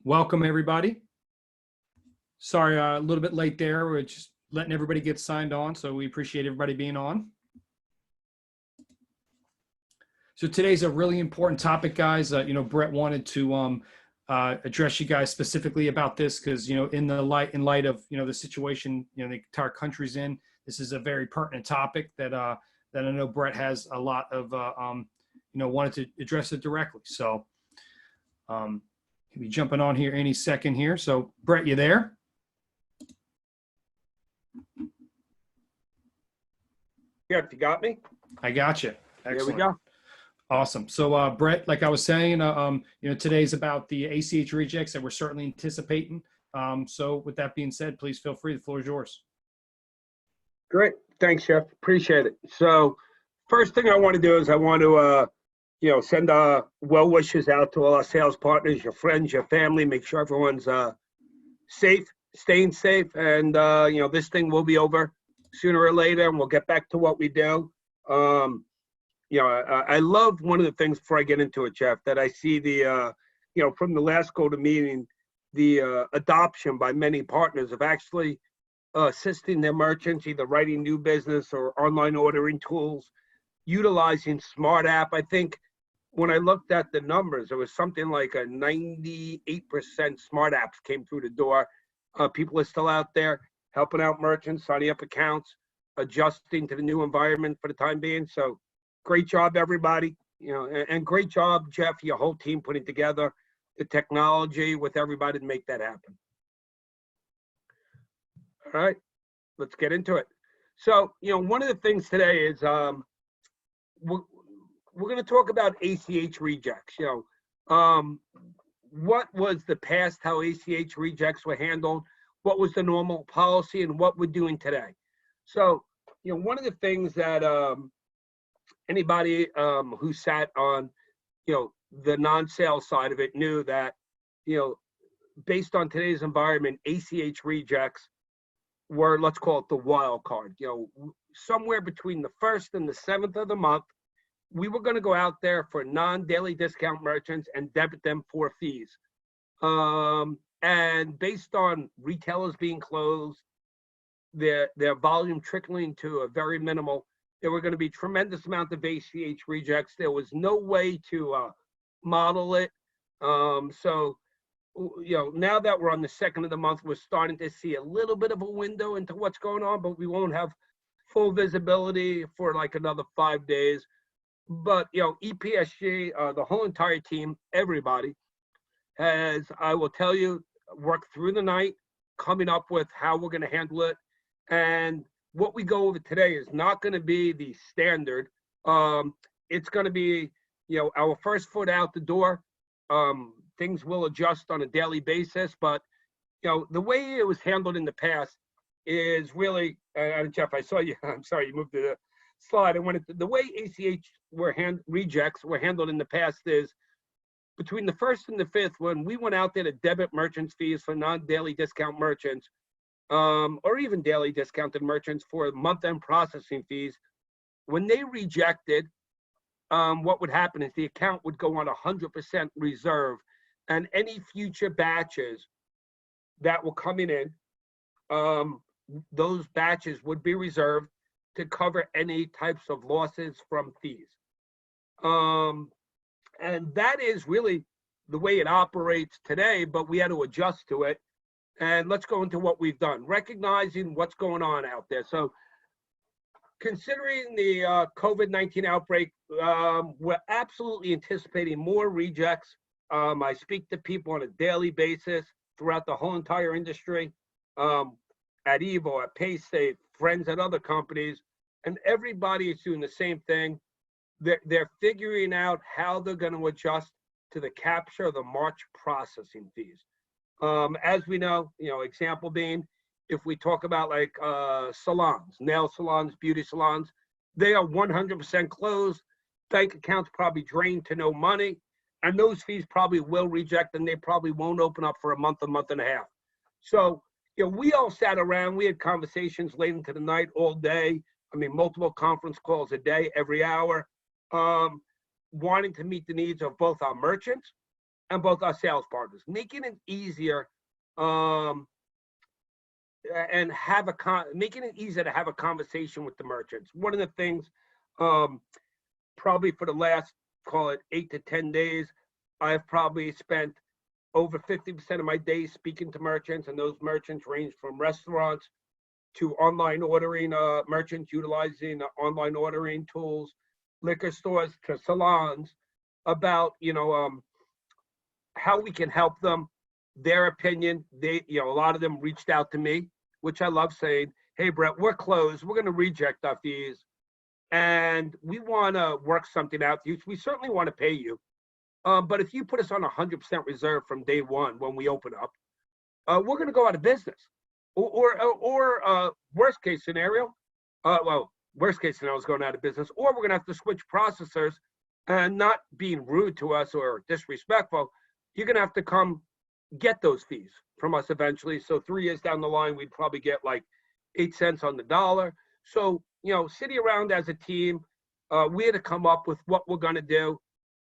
Welcome, everybody. Sorry, a little bit late there. We're just letting everybody get signed on, so we appreciate everybody being on. So today's a really important topic, guys. Brett wanted to address you guys specifically about this because, in light of, the situation, the entire country's in, this is a very pertinent topic that I know Brett has a lot of, wanted to address it directly. So he'll be jumping on here any second here. So Brett, you there? Yeah, you got me? I got you. Excellent. There we go. Awesome. So Brett, like I was saying, today's about the ACH rejects that we're certainly anticipating. So with that being said, please feel free. The floor is yours. Great. Thanks, Jeff. Appreciate it. So first thing I want to do is I want to, send well wishes out to all our sales partners, your friends, your family. Make sure everyone's safe, staying safe. And, this thing will be over sooner or later, and we'll get back to what we do. I love one of the things before I get into it, Jeff, that I see the, from the last go-to meeting, the adoption by many partners of actually assisting their merchants, either writing new business or online ordering tools, utilizing Smart App. I think when I looked at the numbers, it was something like a 98% Smart Apps came through the door. People are still out there helping out merchants, signing up accounts, adjusting to the new environment for the time being. So great job, everybody. And great job, Jeff, your whole team putting together the technology with everybody to make that happen. All right, let's get into it. So, one of the things today is we're going to talk about ACH rejects. What was the past, how ACH rejects were handled, what was the normal policy, and what we're doing today. So, one of the things that anybody who sat on, the non-sales side of it knew that, based on today's environment, ACH rejects were, let's call it the wild card. Somewhere between the 1st and the 7th of the month, we were going to go out there for non-daily discount merchants and debit them for fees. And based on retailers being closed, their volume trickling to a very minimal, there were going to be tremendous amount of ACH rejects. There was no way to model it. So, now that we're on the 2nd of the month, we're starting to see a little bit of a window into what's going on, but we won't have full visibility for like another 5 days. But, EPSG, the whole entire team, everybody has, I will tell you, worked through the night, coming up with how we're going to handle it. And what we go over today is not going to be the standard. It's going to be, our first foot out the door. Things will adjust on a daily basis, but, the way it was handled in the past is really, Jeff, I saw you, I'm sorry, you moved to the slide. I wanted to, the way ACH rejects were handled in the past is between the 1st and the 5th, when we went out there to debit merchants fees for non-daily discount merchants, or even daily discounted merchants for month-end processing fees, when they rejected, what would happen is the account would go on 100% reserve, and any future batches that were coming in, those batches would be reserved to cover any types of losses from fees. And that is really the way it operates today, but we had to adjust to it. And let's go into what we've done, recognizing what's going on out there. So considering the COVID-19 outbreak, we're absolutely anticipating more rejects. I speak to people on a daily basis throughout the whole entire industry, at Evo, at PaySafe, friends at other companies, and everybody is doing the same thing. They're figuring out how they're going to adjust to the capture of the March processing fees. As we know, example being, if we talk about like salons, nail salons, beauty salons, they are 100% closed. Bank accounts probably drained to no money, and those fees probably will reject, and they probably won't open up for a month and a half. So, we all sat around, we had conversations late into the night all day. I mean, multiple conference calls a day, every hour, wanting to meet the needs of both our merchants and both our sales partners, making it easier um, and making it easier to have a conversation with the merchants. One of the things, um, probably for the last, call it 8 to 10 days, I've probably spent over 50% of my days speaking to merchants, and those merchants range from restaurants to online ordering merchants utilizing online ordering tools, liquor stores to salons, about how we can help them, their opinion. A lot of them reached out to me, which I love, saying, "Hey, Brett, we're closed. We're going to reject our fees, and we want to work something out. We certainly want to pay you, but if you put us on 100% reserve from day one when we open up, we're going to go out of business." Or worst case scenario, worst case scenario is going out of business, or we're going to have to switch processors. And not being rude to us or disrespectful, you're going to have to come get those fees from us eventually. So 3 years down the line, we'd probably get like 8 cents on the dollar. So, sitting around as a team, we had to come up with what we're going to do.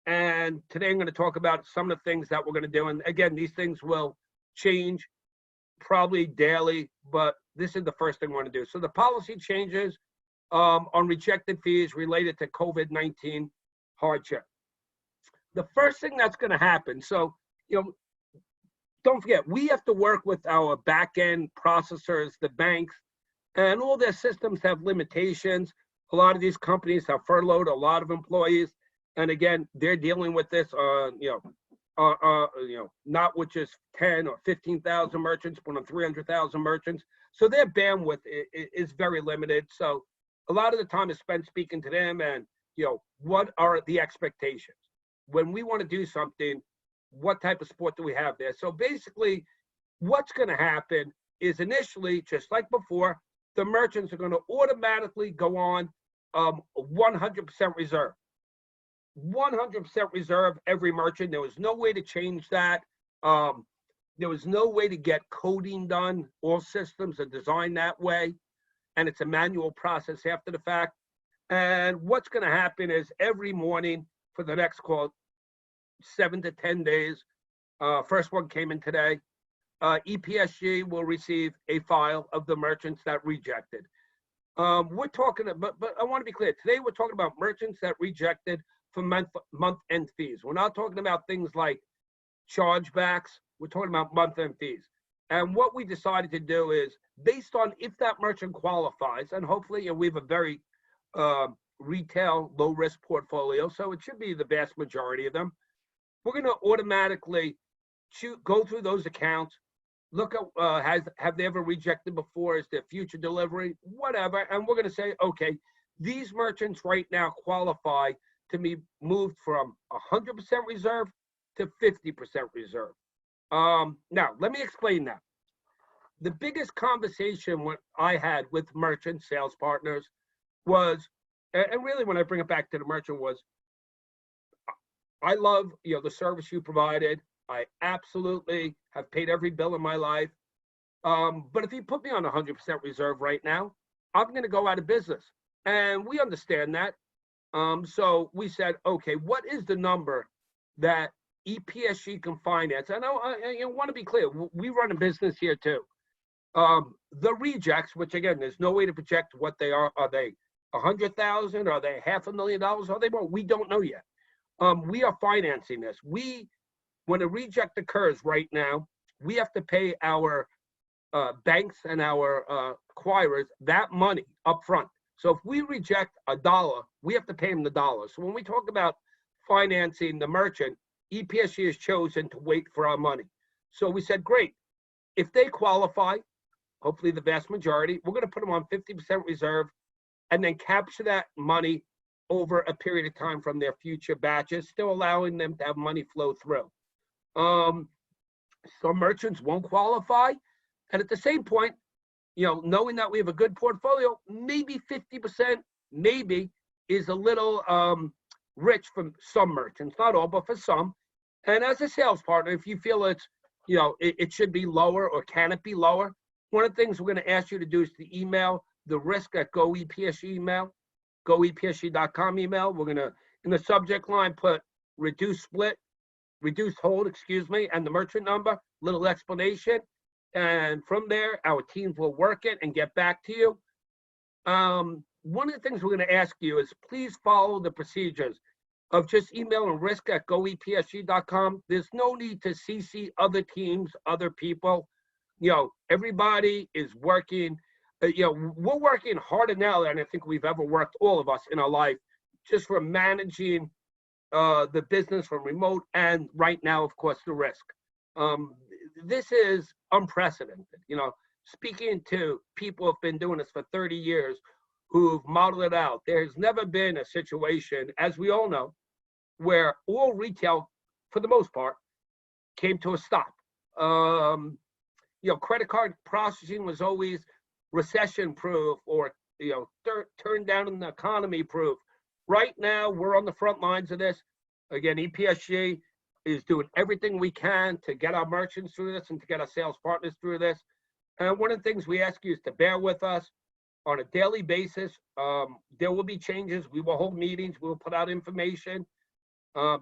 And today I'm going to talk about some of the things that we're going to do. And again, these things will change probably daily, but this is the first thing we want to do. So the policy changes on rejected fees related to COVID-19 hardship. The first thing that's going to happen, so, don't forget, we have to work with our back-end processors, the banks, and all their systems have limitations. A lot of these companies have furloughed a lot of employees. And again, they're dealing with this on, not with just 10 or 15,000 merchants, but on 300,000 merchants. So their bandwidth is very limited. So a lot of the time is spent speaking to them and, what are the expectations? When we want to do something, what type of support do we have there? So basically, what's going to happen is initially, just like before, the merchants are going to automatically go on 100% reserve. 100% reserve every merchant. There was no way to change that. There was no way to get coding done. All systems are designed that way, and it's a manual process after the fact. And what's going to happen is every morning for the next 7 to 10 days, first one came in today, EPSG will receive a file of the merchants that rejected. We're talking, but I want to be clear. Today we're talking about merchants that rejected for month-end fees. We're not talking about things like chargebacks. We're talking about month-end fees. And what we decided to do is, based on if that merchant qualifies, and hopefully we have a very retail low-risk portfolio, so it should be the vast majority of them, we're going to automatically go through those accounts, look at have they ever rejected before, is there future delivery, whatever, and we're going to say, okay, these merchants right now qualify to be moved from 100% reserve to 50% reserve. Now, let me explain that. The biggest conversation I had with merchant sales partners was, and really when I bring it back to the merchant, was, I love the service you provided. I absolutely have paid every bill in my life. But if you put me on 100% reserve right now, I'm going to go out of business. And we understand that. So we said, okay, what is the number that EPSG can finance? And I want to be clear, we run a business here too. The rejects, which again, there's no way to project what they are. Are they 100,000? Are they $500,000? Are they more? We don't know yet. We are financing this. When a reject occurs right now, we have to pay our banks and our acquirers that money up front. So if we reject $1, we have to pay them the dollar. So when we talk about financing the merchant, EPSG has chosen to wait for our money. So we said, great. If they qualify, hopefully the vast majority, we're going to put them on 50% reserve and then capture that money over a period of time from their future batches, still allowing them to have money flow through. Some merchants won't qualify. And at the same point, knowing that we have a good portfolio, maybe 50%, maybe is a little rich for some merchants, not all, but for some. And as a sales partner, if you feel it's, it should be lower, or can it be lower? One of the things we're going to ask you to do is to email the risk at GoEPSG email, goepsg.com email. We're going to, in the subject line, put reduce split. reduced hold, excuse me, and the merchant number, little explanation. And from there, our teams will work it and get back to you. One of the things we're going to ask you is please follow the procedures of just emailing risk@goepsg.com. There's no need to CC other teams, other people. Everybody is working. We're working harder now than I think we've ever worked, all of us in our life, just for managing the business from remote and right now, of course, the risk. This is unprecedented. Speaking to people who've been doing this for 30 years, who've modeled it out, there's never been a situation, as we all know, where all retail, for the most part, came to a stop. Credit card processing was always recession-proof or, turned down in the economy proof. Right now, we're on the front lines of this. Again, EPSG is doing everything we can to get our merchants through this and to get our sales partners through this. And one of the things we ask you is to bear with us on a daily basis. There will be changes. We will hold meetings. We will put out information.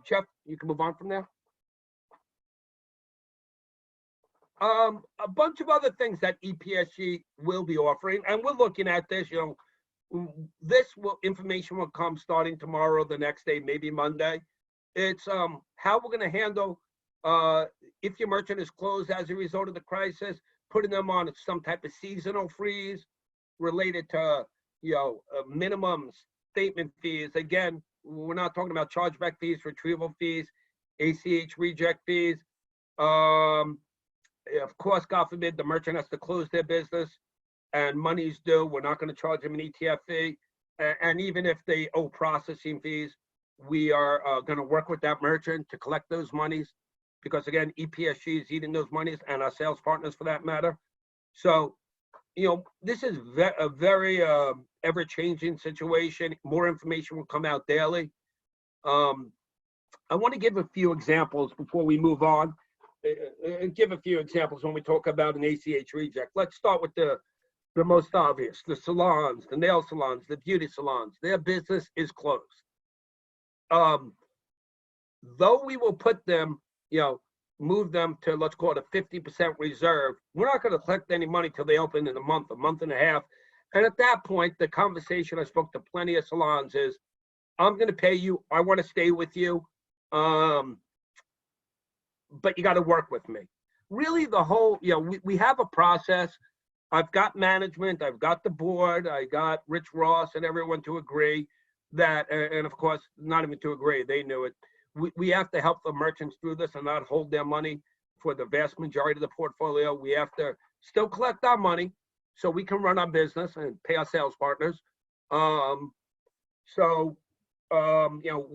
Jeff, you can move on from there. A bunch of other things that EPSG will be offering, and we're looking at this. Information will come starting tomorrow, the next day, maybe Monday. It's how we're going to handle if your merchant is closed as a result of the crisis, putting them on some type of seasonal freeze related to minimum statement fees. Again, we're not talking about chargeback fees, retrieval fees, ACH reject fees. Of course, God forbid, the merchant has to close their business and money's due. We're not going to charge them an ETF fee. And even if they owe processing fees, we are going to work with that merchant to collect those monies because, again, EPSG is eating those monies and our sales partners for that matter. So, this is a very ever-changing situation. More information will come out daily. I want to give a few examples before we move on. Give a few examples when we talk about an ACH reject. Let's start with the most obvious, the salons, the nail salons, the beauty salons. Their business is closed. Though we will put them, move them to, let's call it a 50% reserve, we're not going to collect any money till they open in a month and a half. And at that point, the conversation, I spoke to plenty of salons, is I'm going to pay you. I want to stay with you. But you got to work with me. Really, the whole, we have a process. I've got management, I've got the board, I got Rich Ross and everyone to agree that, and of course, not even to agree, they knew it. We have to help the merchants through this and not hold their money for the vast majority of the portfolio. We have to still collect our money so we can run our business and pay our sales partners.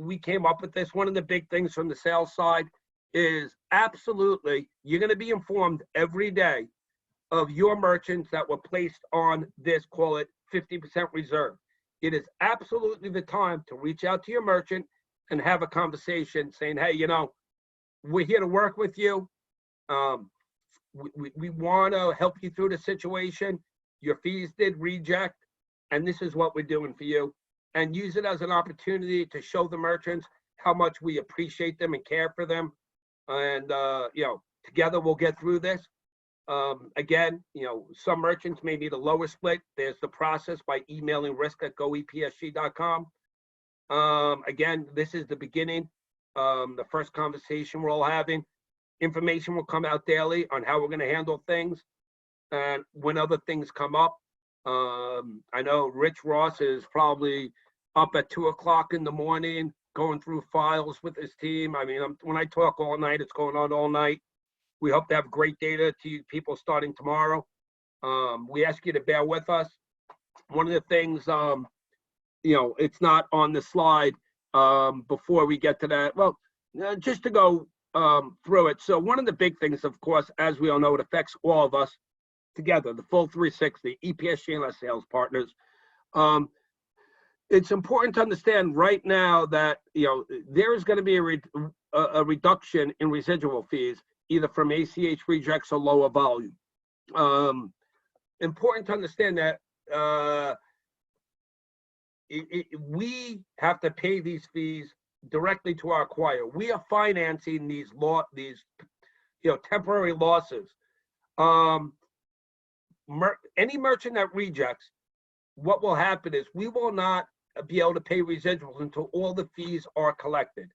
We came up with this. One of the big things from the sales side is absolutely, you're going to be informed every day of your merchants that were placed on this, call it 50% reserve. It is absolutely the time to reach out to your merchant and have a conversation saying, hey, we're here to work with you. We want to help you through the situation. Your fees did reject, and this is what we're doing for you. And use it as an opportunity to show the merchants how much we appreciate them and care for them. And, together we'll get through this. Again, some merchants may need a lower split. There's the process by emailing risk@goepsg.com. Again, this is the beginning, the first conversation we're all having. Information will come out daily on how we're going to handle things. And when other things come up, I know Rich Ross is probably up at 2:00 in the morning, going through files with his team. I mean, when I talk all night, it's going on all night. We hope to have great data to you people starting tomorrow. We ask you to bear with us. One of the things, it's not on the slide before we get to that. Well, just to go through it. So one of the big things, of course, as we all know, it affects all of us together, the full 360, EPSG and our sales partners. It's important to understand right now that, there is going to be a reduction in residual fees, either from ACH rejects or lower volume. Important to understand that we have to pay these fees directly to our acquirer. We are financing these temporary losses. Any merchant that rejects, what will happen is we will not be able to pay residuals until all the fees are collected.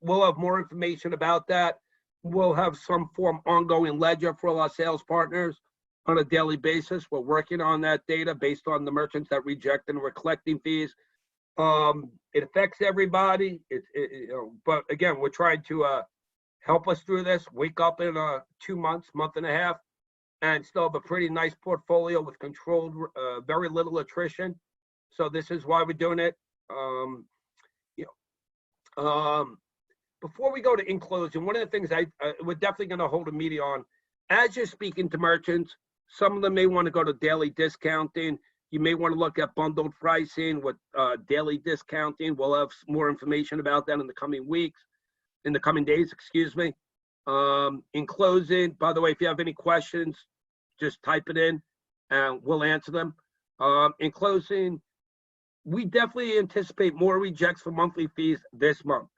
We'll have more information about that. We'll have some form ongoing ledger for all our sales partners on a daily basis. We're working on that data based on the merchants that reject, and we're collecting fees. It affects everybody. But again, we're trying to help us through this. Wake up in 2 months, month and a half, and still have a pretty nice portfolio with controlled, very little attrition. So this is why we're doing it. Before we go to in closing, one of the things we're definitely going to hold a meeting on, as you're speaking to merchants, some of them may want to go to daily discounting. You may want to look at bundled pricing with daily discounting. We'll have more information about that in the coming days, excuse me. In closing, by the way, if you have any questions, just type it in and we'll answer them. In closing, we definitely anticipate more rejects for monthly fees this month.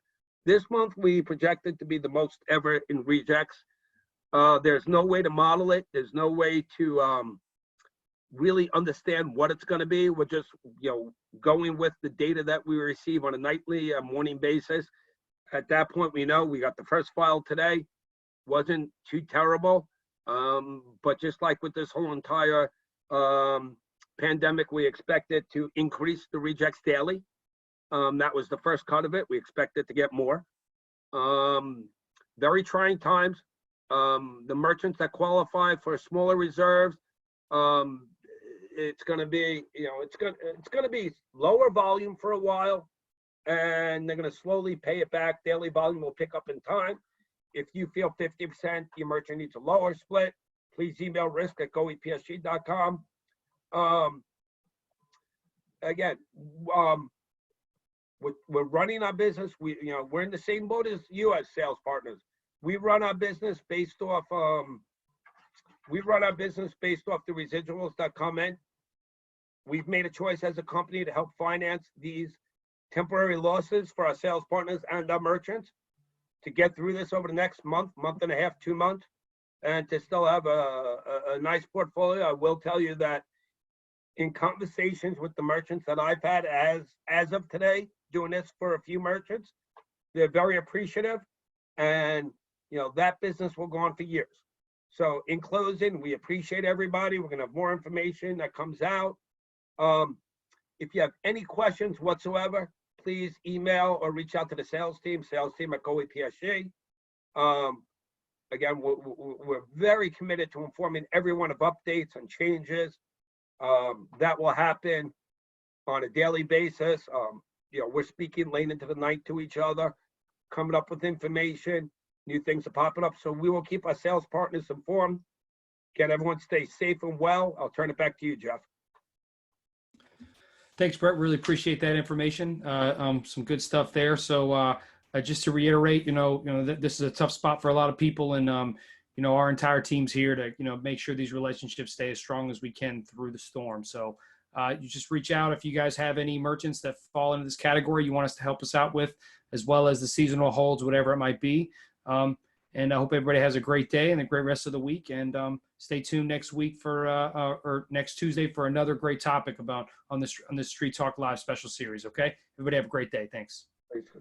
This month, we projected to be the most ever in rejects. There's no way to model it. There's no way to really understand what it's going to be. We're just, going with the data that we receive on a nightly, morning basis. At that point, we know we got the first file today. Wasn't too terrible. But just like with this whole entire pandemic, we expect it to increase the rejects daily. That was the first cut of it. We expect it to get more. Very trying times. The merchants that qualify for smaller reserves, it's going to be, it's going to be lower volume for a while, and they're going to slowly pay it back. Daily volume will pick up in time. If you feel 50% your merchant needs a lower split, please email risk@goepsg.com. Again, we're running our business. We're in the same boat as you as sales partners. We run our business based off the residuals that come in. We've made a choice as a company to help finance these temporary losses for our sales partners and our merchants to get through this over the next month and a half, 2 months, and to still have a nice portfolio. I will tell you that in conversations with the merchants that I've had as of today, doing this for a few merchants, they're very appreciative, and that business will go on for years. So in closing, we appreciate everybody. We're going to have more information that comes out. If you have any questions whatsoever, please email or reach out to the sales team at GoEPSG. Again, we're very committed to informing everyone of updates and changes that will happen on a daily basis. We're speaking late into the night to each other, coming up with information. New things are popping up, so we will keep our sales partners informed. Again, everyone stay safe and well. I'll turn it back to you, Jeff. Thanks, Brett. Really appreciate that information. Some good stuff there. So just to reiterate, this is a tough spot for a lot of people, and our entire team's here to make sure these relationships stay as strong as we can through the storm. So you just reach out if you guys have any merchants that fall into this category you want us to help us out with, as well as the seasonal holds, whatever it might be. And I hope everybody has a great day and a great rest of the week. And stay tuned next week or next Tuesday for another great topic on this Street Talk Live special series. Okay, everybody have a great day. Thanks. Thanks.